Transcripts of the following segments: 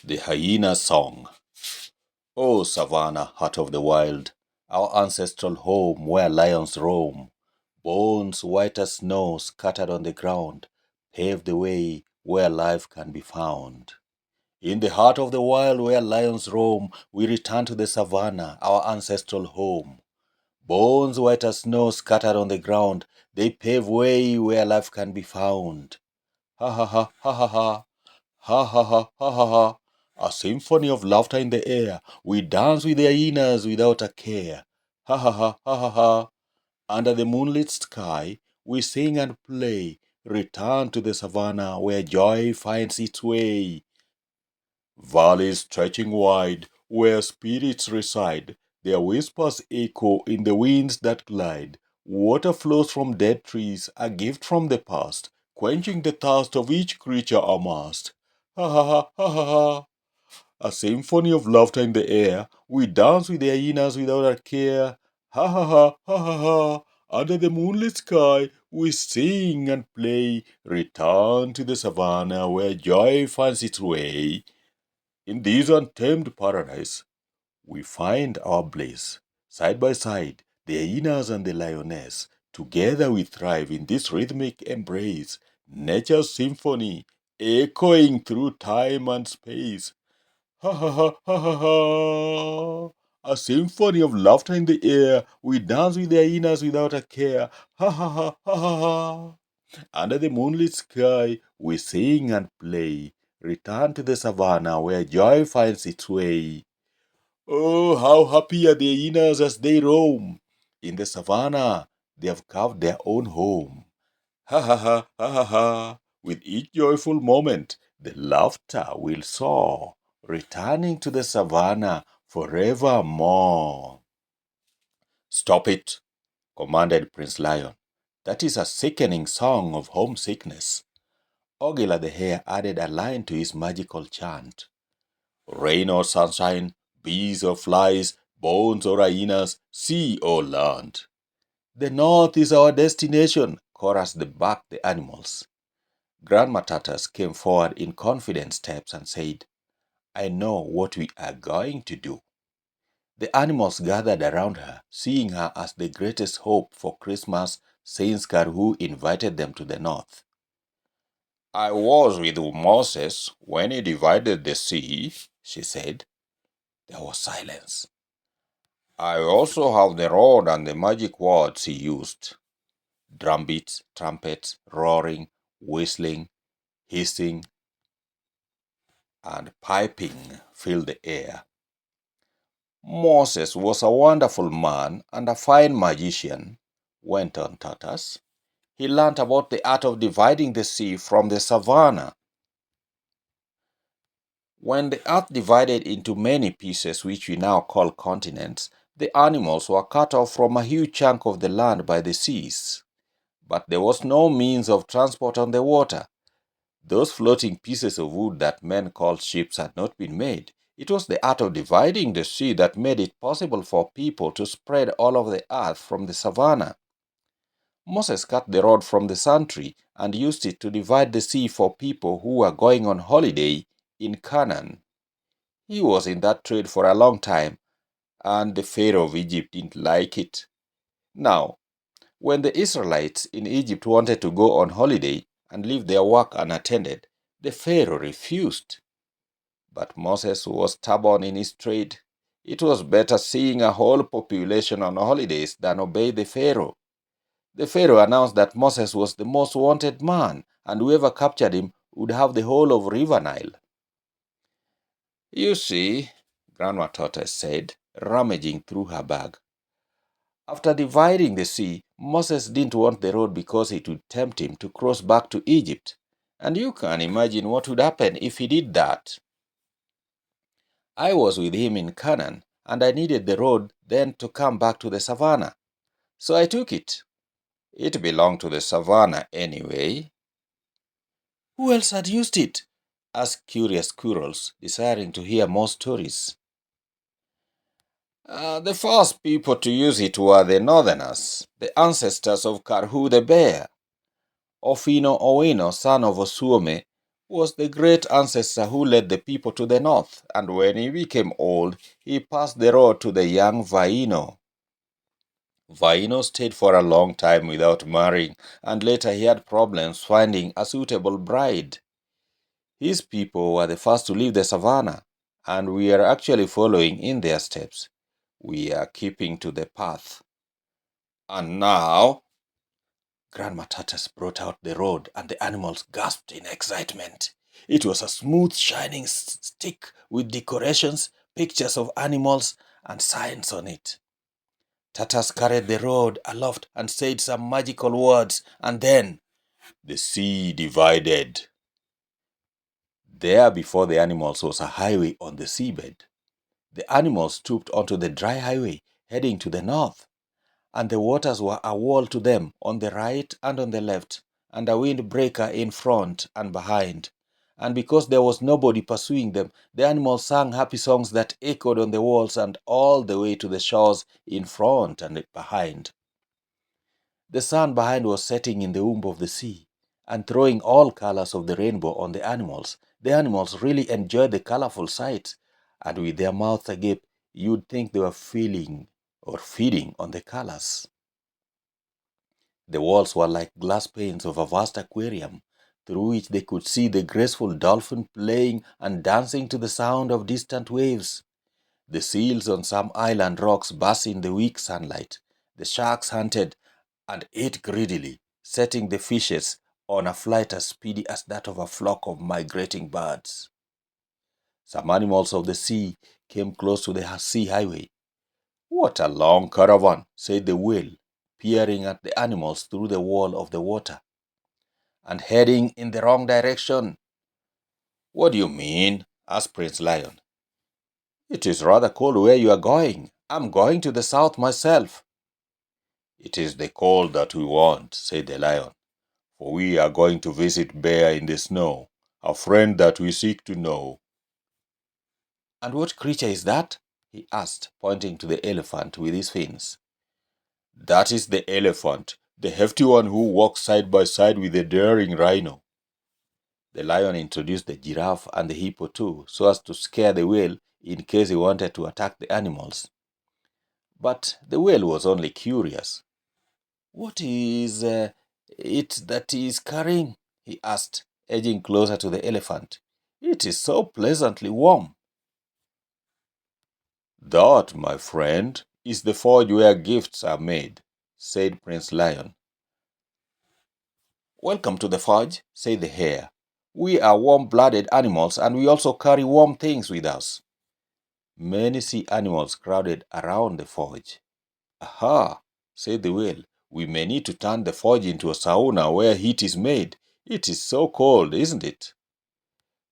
The Hyena Song. O Savannah, heart of the wild, our ancestral home where lions roam, bones white as snow scattered on the ground, pave the way where life can be found. In the heart of the wild where lions roam, we return to the savannah, our ancestral home. Bones white as snow scattered on the ground, they pave way where life can be found. Ha ha ha ha ha ha. Ha ha ha ha ha ha. A symphony of laughter in the air. We dance with the hyenas without a care. Ha ha ha ha ha ha. Under the moonlit sky, we sing and play. Return to the savannah where joy finds its way. Valleys stretching wide, where spirits reside. Their whispers echo in the winds that glide. Water flows from dead trees, a gift from the past, quenching the thirst of each creature amassed. Ha ha ha ha ha ha. A symphony of laughter in the air. We dance with the hyenas without a care. Ha ha ha ha ha ha. Under the moonlit sky, we sing and play. Return to the savannah where joy finds its way. In this untamed paradise, we find our bliss. Side by side, the hyenas and the lioness. Together we thrive in this rhythmic embrace. Nature's symphony, echoing through time and space. Ha ha ha ha ha ha. A symphony of laughter in the air. We dance with the hyenas without a care. Ha ha ha ha ha ha. Under the moonlit sky, we sing and play. Return to the savannah where joy finds its way. Oh, how happy are the hyenas as they roam. In the savannah, they have carved their own home. Ha ha ha ha ha ha. With each joyful moment, the laughter will soar, returning to the savannah forevermore. Stop it, commanded Prince Lion. That is a sickening song of homesickness. Ogila the hare added a line to his magical chant. Rain or sunshine, bees or flies, bones or hyenas, sea or land. The north is our destination, chorused the animals. Grandma Tatas came forward in confident steps and said, I know what we are going to do. The animals gathered around her, seeing her as the greatest hope for Christmas since Karhu invited them to the north. I was with Moses when he divided the sea, she said. There was silence. I also have the rod and the magic words he used. Drumbeats, trumpets, roaring, whistling, hissing, and piping filled the air. Moses was a wonderful man and a fine magician, went on Tatas. He learnt about the art of dividing the sea from the savannah. When the earth divided into many pieces, which we now call continents, the animals were cut off from a huge chunk of the land by the seas. But there was no means of transport on the water. Those floating pieces of wood that men called ships had not been made. It was the art of dividing the sea that made it possible for people to spread all over the earth from the savannah. Moses cut the rod from the sun tree and used it to divide the sea for people who were going on holiday in Canaan. He was in that trade for a long time, and the Pharaoh of Egypt didn't like it. Now, when the Israelites in Egypt wanted to go on holiday and leave their work unattended, the Pharaoh refused. But Moses was stubborn in his trade. It was better seeing a whole population on holidays than obey the Pharaoh. The Pharaoh announced that Moses was the most wanted man, and whoever captured him would have the whole of River Nile. You see, Grandma Tortoise said, rummaging through her bag. After dividing the sea, Moses didn't want the road because it would tempt him to cross back to Egypt. And you can imagine what would happen if he did that. I was with him in Canaan, and I needed the road then to come back to the savannah. So I took it. It belonged to the savannah anyway. Who else had used it? Asked curious squirrels, desiring to hear more stories. The first people to use it were the northerners, the ancestors of Karhu the bear. Ofino Owino, son of Osuome, was the great ancestor who led the people to the north, and when he became old, he passed the road to the young Vaino. Vaino stayed for a long time without marrying, and later he had problems finding a suitable bride. His people were the first to leave the savannah, and we are actually following in their steps. We are keeping to the path. And now, Grandma Tatas brought out the road, and the animals gasped in excitement. It was a smooth, shining stick with decorations, pictures of animals, and signs on it. Tatas carried the road aloft and said some magical words, and then the sea divided. There before the animals was a highway on the seabed. The animals stooped onto the dry highway, heading to the north, and the waters were a wall to them on the right and on the left, and a windbreaker in front and behind. And because there was nobody pursuing them, the animals sang happy songs that echoed on the walls and all the way to the shores in front and behind. The sun behind was setting in the womb of the sea and throwing all colors of the rainbow on the animals. The animals really enjoyed the colorful sight, and with their mouths agape, you'd think they were feeling or feeding on the colors. The walls were like glass panes of a vast aquarium, through which they could see the graceful dolphin playing and dancing to the sound of distant waves. The seals on some island rocks basked in the weak sunlight. The sharks hunted and ate greedily, setting the fishes on a flight as speedy as that of a flock of migrating birds. Some animals of the sea came close to the sea highway. "What a long caravan," said the whale, peering at the animals through the wall of the water. "And heading in the wrong direction." "What do you mean?" asked Prince Lion. "It is rather cold where you are going. I'm going to the south myself." "It is the cold that we want," said the lion, "for we are going to visit Bear in the snow, a friend that we seek to know." "And what creature is that?" he asked, pointing to the elephant with his fins. "That is the elephant, the hefty one who walks side by side with the daring rhino." The lion introduced the giraffe and the hippo too, so as to scare the whale in case he wanted to attack the animals. But the whale was only curious. "What is it that he is carrying?" he asked, edging closer to the elephant. "It is so pleasantly warm." "That, my friend, is the forge where gifts are made," said Prince Lion. "Welcome to the forge," said the hare. "We are warm-blooded animals, and we also carry warm things with us." Many sea animals crowded around the forge. "Aha," said the whale, "we may need to turn the forge into a sauna where heat is made. It is so cold, isn't it?"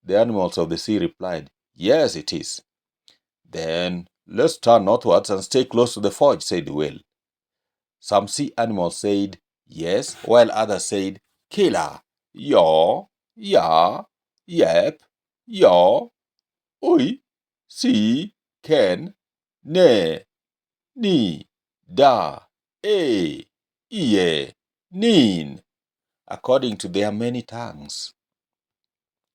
The animals of the sea replied, "Yes, it is." "Then let's turn northwards and stay close to the forge," said the whale. Some sea animals said yes, while others said killer, yaw, ya, yep, yaw, oi, si, ken, ne, ni, da, e, iye, nin, according to their many tongues.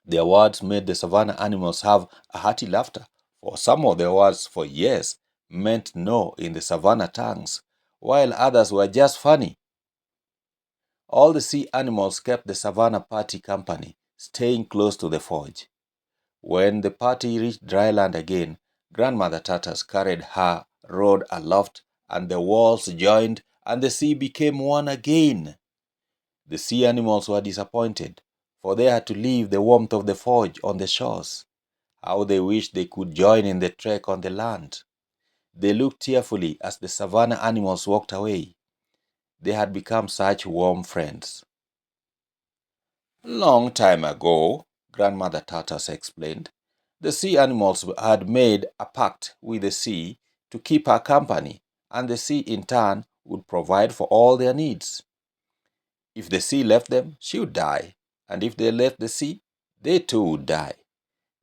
Their words made the savannah animals have a hearty laughter, for some of their words for yes meant no in the savannah tongues, while others were just funny. All the sea animals kept the savannah party company, staying close to the forge. When the party reached dry land again, Grandmother Tatas carried her rod aloft, and the walls joined, and the sea became one again. The sea animals were disappointed, for they had to leave the warmth of the forge on the shores. How they wished they could join in the trek on the land. They looked tearfully as the savannah animals walked away. They had become such warm friends. "Long time ago," Grandmother Tatas explained, "the sea animals had made a pact with the sea to keep her company, and the sea in turn would provide for all their needs. If the sea left them, she would die, and if they left the sea, they too would die.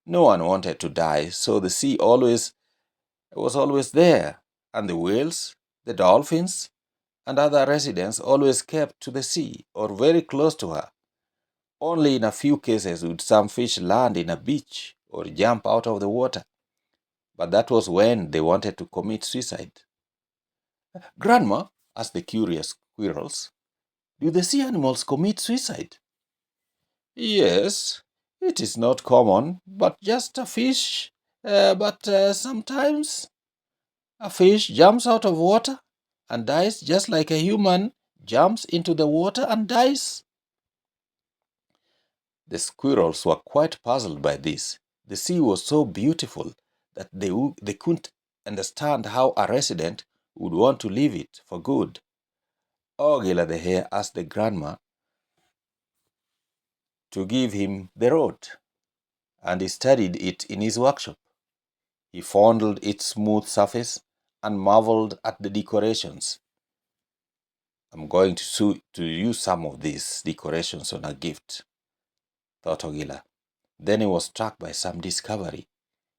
No one wanted to die, so the sea was always there, and the whales, the dolphins, and other residents always kept to the sea or very close to her. Only in a few cases would some fish land in a beach or jump out of the water. But that was when they wanted to commit suicide. Grandma, asked the curious squirrels, do the sea animals commit suicide? Yes, it is not common, but just a fish. But sometimes a fish jumps out of water and dies just like a human jumps into the water and dies. The squirrels were quite puzzled by this. The sea was so beautiful that they couldn't understand how a resident would want to leave it for good. Ogila the hare asked the grandma to give him the rod, and he studied it in his workshop. He fondled its smooth surface and marveled at the decorations. I'm going to use some of these decorations on a gift, thought Ogila. Then he was struck by some discovery.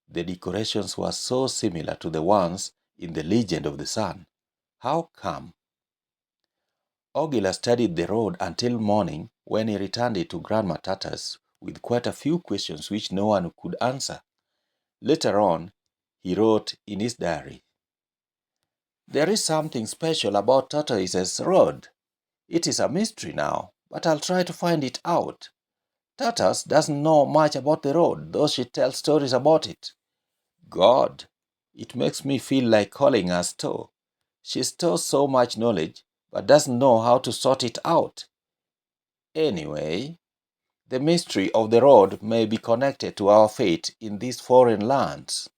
The decorations were so similar to the ones in the Legend of the Sun. How come? Ogila studied the road until morning, when he returned it to Grandma Tatas with quite a few questions which no one could answer. Later on, he wrote in his diary, "There is something special about Tortoise's road. It is a mystery now, but I'll try to find it out. Tatas doesn't know much about the road, though she tells stories about it. God, it makes me feel like calling her Stowe. She stores so much knowledge, but doesn't know how to sort it out. Anyway, the mystery of the road may be connected to our fate in these foreign lands."